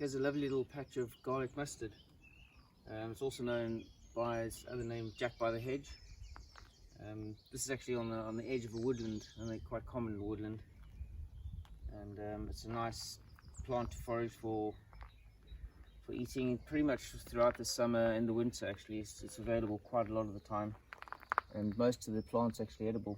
Here's a lovely little patch of garlic mustard. It's also known by its other name, Jack by the hedge. This is actually on the edge of a woodland, and they're quite common in woodland. And it's a nice plant to forage for eating pretty much throughout the summer and the winter. Actually, it's available quite a lot of the time, and most of the plants actually edible.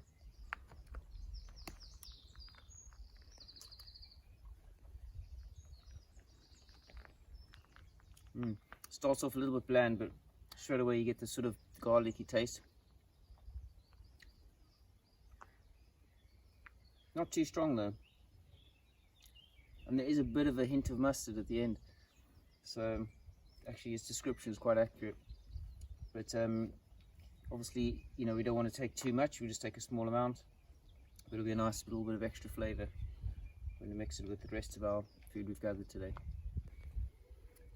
Starts off a little bit bland, but straight away you get this sort of garlicky taste. Not too strong though, and there is a bit of a hint of mustard at the end, so actually its description is quite accurate. But obviously, you know, we don't want to take too much, we just take a small amount, but it'll be a nice little bit of extra flavour when we mix it with the rest of our food we've gathered today.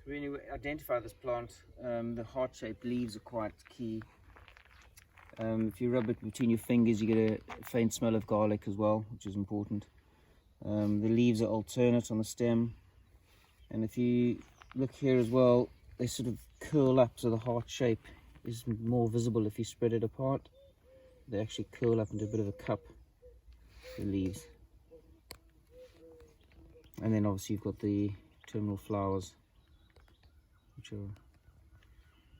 So when you identify this plant, the heart-shaped leaves are quite key. If you rub it between your fingers, you get a faint smell of garlic as well, which is important. The leaves are alternate on the stem, and if you look here as well, they sort of curl up, so the heart shape is more visible if you spread it apart. They actually curl up into a bit of a cup, the leaves. And then obviously you've got the terminal flowers, which are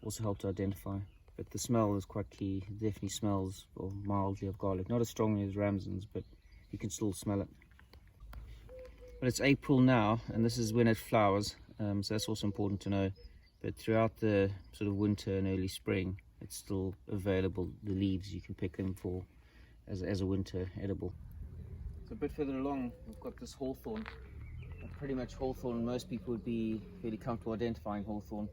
also help to identify. But the smell is quite key. It definitely smells mildly of garlic. Not as strongly as ramsons, but you can still smell it. But it's April now, and this is when it flowers, so that's also important to know. But throughout the sort of winter and early spring, it's still available. The leaves, you can pick them for as a winter edible. So a bit further along, we've got this hawthorn. Pretty much hawthorn, most people would be fairly comfortable identifying hawthorn.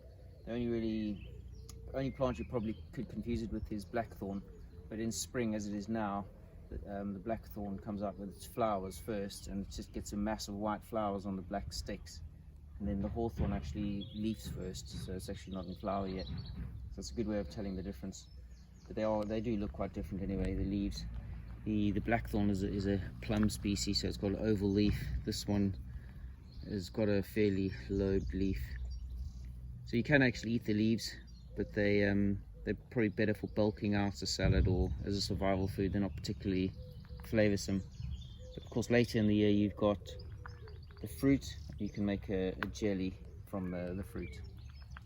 The only plant you probably could confuse it with is blackthorn, but in spring, as it is now, the blackthorn comes up with its flowers first, and it just gets a mass of white flowers on the black sticks, and then the hawthorn actually leaves first, so it's actually not in flower yet. So it's a good way of telling the difference. But they do look quite different anyway, the leaves. The blackthorn is a plum species, so it's got an oval leaf. This one has got a fairly lobed leaf, so you can actually eat the leaves, but they're probably better for bulking out a salad or as a survival food. They're not particularly flavoursome. But of course later in the year you've got the fruit. You can make a jelly from the fruit,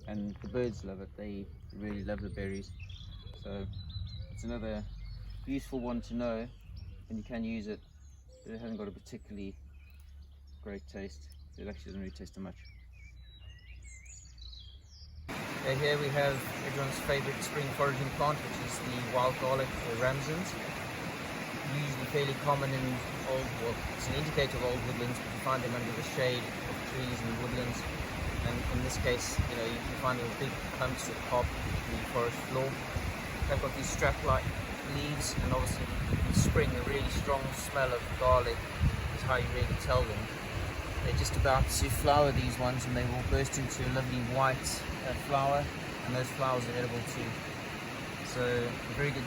and the birds love it. They really love the berries, so it's another useful one to know, and you can use it, but it hasn't got a particularly great taste. It actually doesn't really taste too much. Here we have everyone's favourite spring foraging plant, which is the wild garlic, or ramsons. Usually fairly common in it's an indicator of old woodlands, but you find them under the shade of trees and woodlands. And in this case, you know, you can find them with big clumps of pop in the forest floor. They've got these strap-like leaves, and obviously in spring a really strong smell of garlic is how you really tell them. They're just about to flower, these ones, and they will burst into a lovely white flower, and those flowers are edible too. So a very good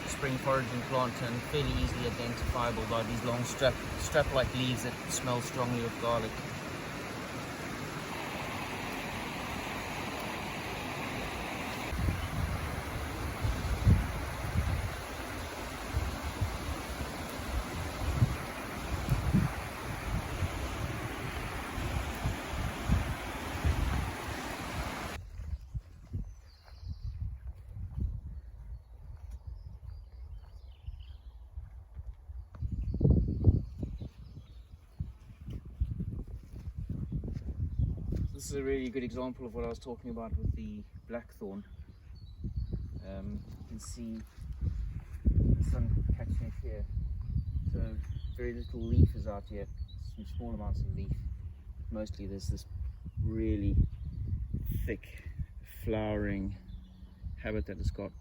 spring foraging plant, and fairly easily identifiable by these long strap-like leaves that smell strongly of garlic. This is a really good example of what I was talking about with the blackthorn. You can see the sun catching it here. So very little leaf is out yet, some small amounts of leaf. Mostly there's this really thick flowering habit that it's got.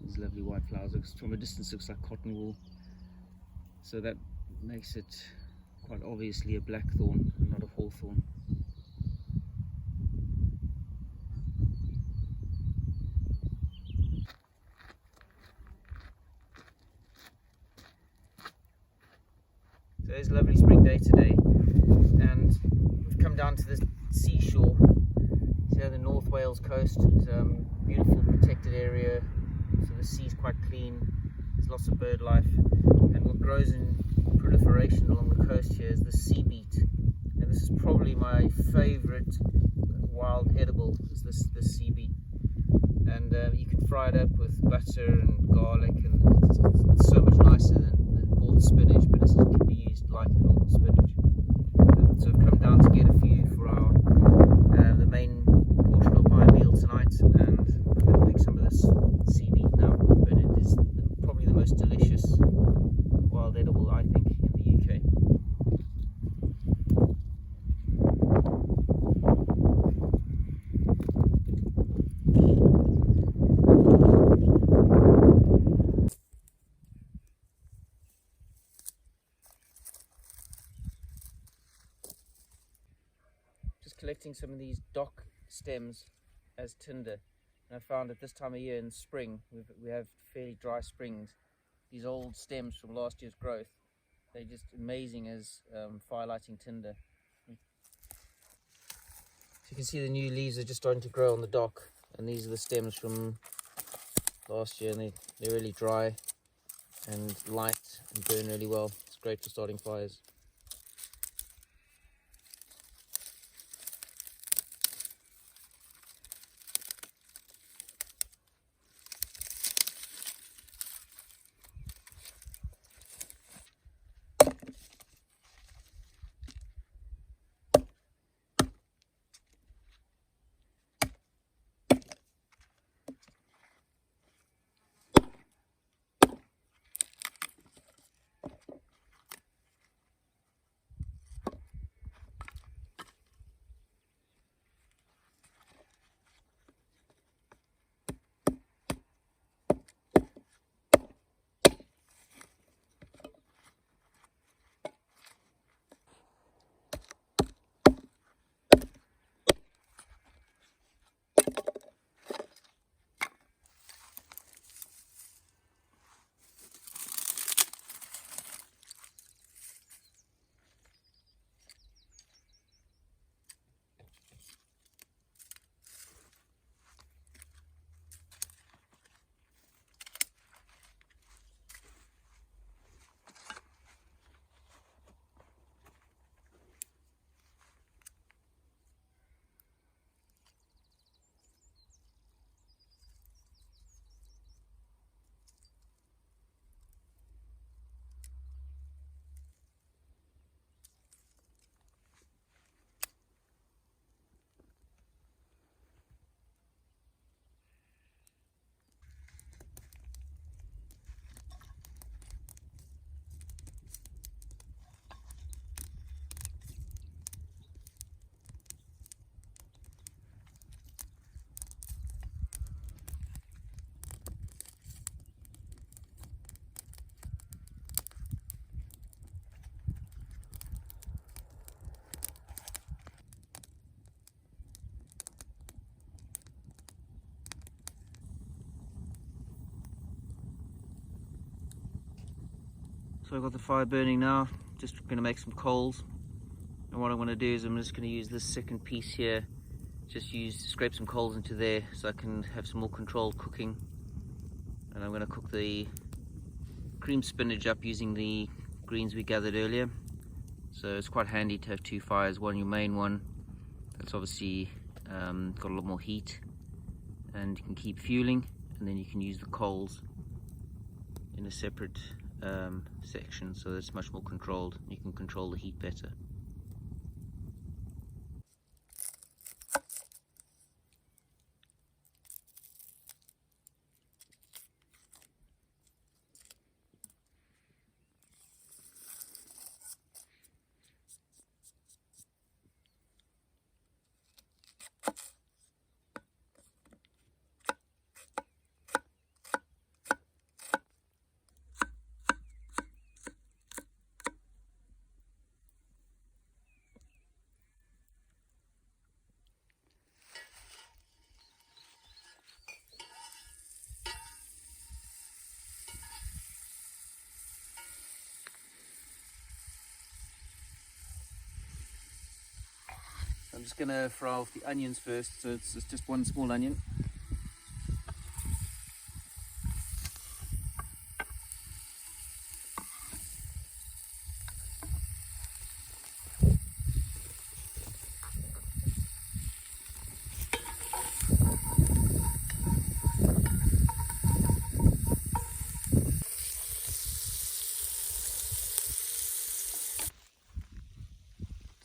These lovely white flowers. From a distance looks like cotton wool. So that makes it quite obviously a blackthorn and not a hawthorn. So it's a lovely spring day today. and we've come down to this seashore. Here, the North Wales coast. It's a beautiful protected area, so the sea's quite clean. There's lots of bird life, and what grows in proliferation along the coast here is the sea beet. And this is probably my favourite wild edible, is this sea beet. And you can fry it up with butter and garlic, and it's so much nicer than bought spinach, but it can be used like a normal spinach. So I've come down to get a few for our the main portion of my meal tonight, and I'm going to pick some of this sea beet now. But it is probably the most delicious wild edible, I think, in the UK. Collecting some of these dock stems as tinder, and I found at this time of year in spring we have fairly dry springs. These old stems from last year's growth, they're just amazing as firelighting tinder. So you can see the new leaves are just starting to grow on the dock, and these are the stems from last year, and they're really dry and light and burn really well. It's great for starting fires. So I've got the fire burning now, just going to make some coals. And what I'm going to do is I'm just going to use this second piece here, scrape some coals into there so I can have some more controlled cooking. And I'm going to cook the cream spinach up using the greens we gathered earlier. So it's quite handy to have two fires, one your main one that's obviously got a lot more heat and you can keep fueling, and then you can use the coals in a separate section, so it's much more controlled. You can control the heat better. I'm just going to fry off the onions first, so it's just one small onion.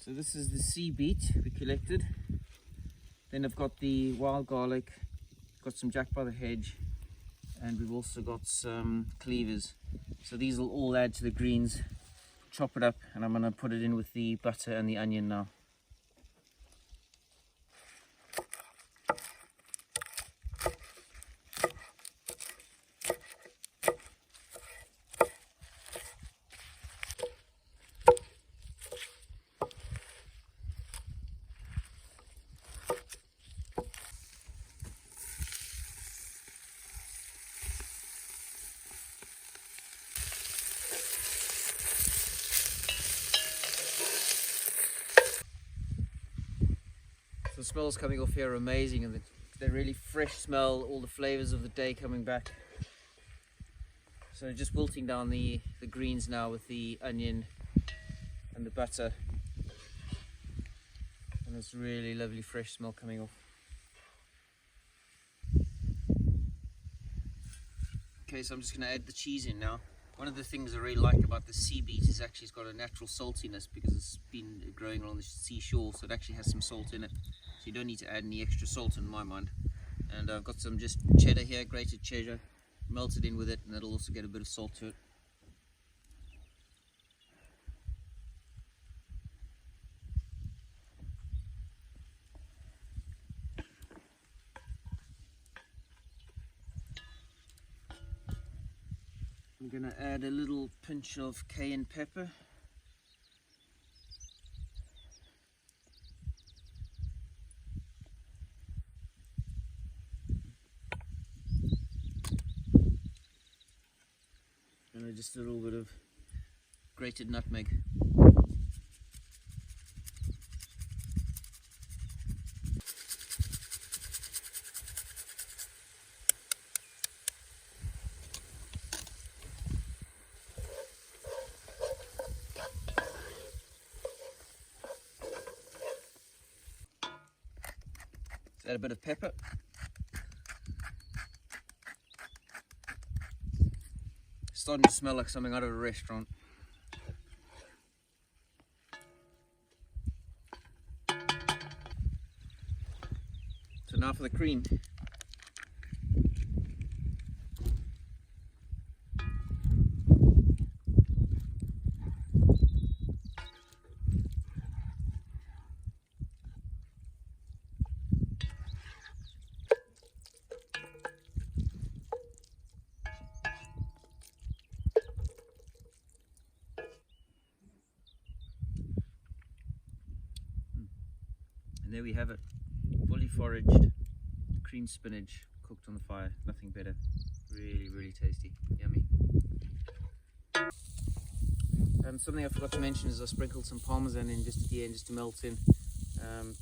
So this is the sea beet we collected. Then I've got the wild garlic, got some jack by the hedge, and we've also got some cleavers. So these will all add to the greens. Chop it up, and I'm going to put it in with the butter and the onion now. The smells coming off here are amazing, and they're really fresh smell, all the flavors of the day coming back. So just wilting down the greens now with the onion and the butter, and it's really lovely fresh smell coming off. Okay, so I'm just going to add the cheese in now. One of the things I really like about the sea beet is actually it's got a natural saltiness because it's been growing along the seashore, so it actually has some salt in it. So you don't need to add any extra salt in my mind. And I've got some just cheddar here, grated cheddar, melted in with it, and that'll also get a bit of salt to it. I'm going to add a little pinch of cayenne pepper. And just a little bit of grated nutmeg. Add a bit of pepper. Starting to smell like something out of a restaurant. So now for the cream. And there we have it, fully foraged cream spinach cooked on the fire. Nothing better. Really, really tasty. Yummy. Something I forgot to mention is I sprinkled some parmesan in just at the end, just to melt in.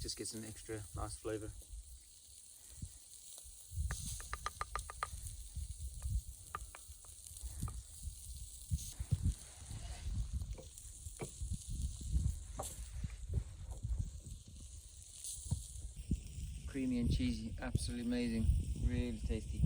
Just gets an extra nice flavour. Creamy and cheesy, absolutely amazing, really tasty.